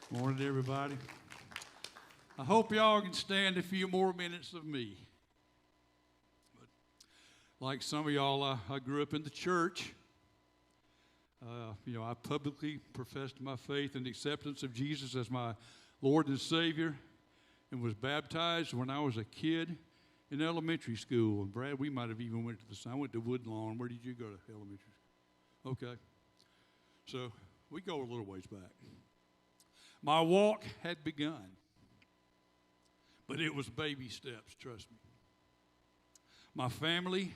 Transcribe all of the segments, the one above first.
Morning, everybody. I hope y'all can stand a few more minutes of me. But like some of y'all, I grew up in the church. I publicly professed my faith and acceptance of Jesus as my Lord and Savior, and was baptized when I was a kid in elementary school. And Brad, we might have even went to I went to Woodlawn. Where did you go to elementary school? Okay. So we go a little ways back. My walk had begun, but it was baby steps, trust me. My family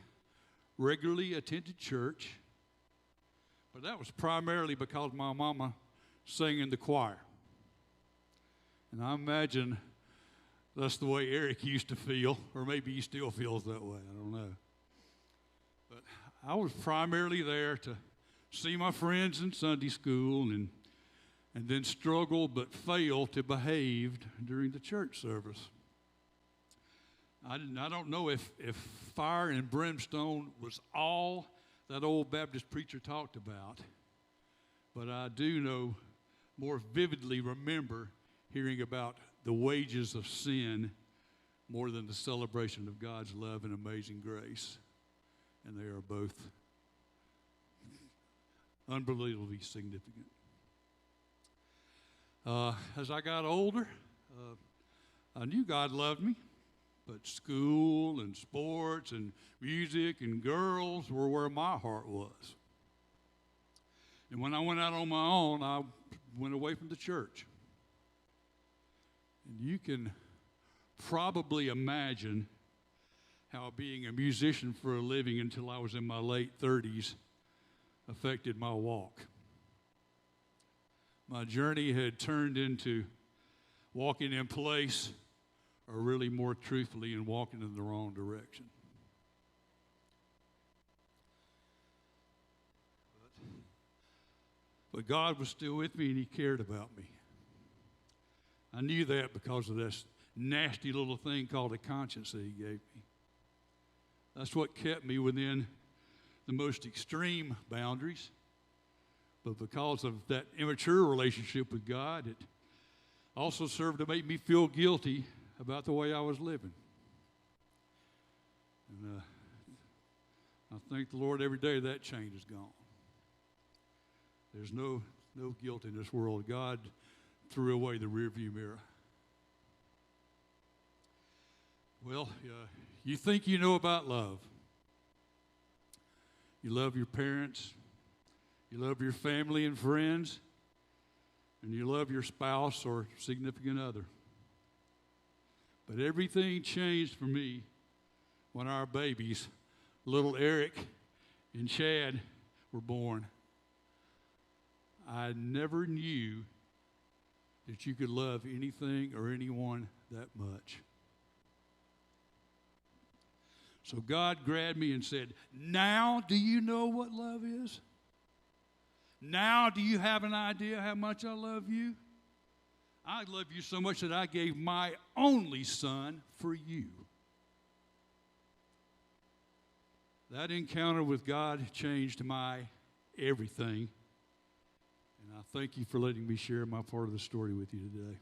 regularly attended church, but that was primarily because my mama sang in the choir. And I imagine that's the way Eric used to feel, or maybe he still feels that way, I don't know. But I was primarily there to see my friends in Sunday school and then struggle but fail to behave during the church service. I don't know if fire and brimstone was all that old Baptist preacher talked about, but I do know, more vividly remember hearing about the wages of sin more than the celebration of God's love and amazing grace. And they are both unbelievably significant. As I got older, I knew God loved me, but school and sports and music and girls were where my heart was. And when I went out on my own, I went away from the church. And you can probably imagine how being a musician for a living until I was in my late 30s affected my walk. My journey had turned into walking in place, or really more truthfully, in walking in the wrong direction. But God was still with me, and He cared about me. I knew that because of this nasty little thing called a conscience that He gave me. That's what kept me within the most extreme boundaries. But because of that immature relationship with God, it also served to make me feel guilty about the way I was living. And I thank the Lord every day that change is gone. There's no guilt in this world. God threw away the rearview mirror. Well, you think you know about love. You love your parents. You love your family and friends, and you love your spouse or significant other. But everything changed for me when our babies, little Eric and Chad, were born. I never knew that you could love anything or anyone that much. So God grabbed me and said, "Now do you know what love is? Now do you have an idea how much I love you? I love you so much that I gave my only son for you." That encounter with God changed my everything. And I thank you for letting me share my part of the story with you today.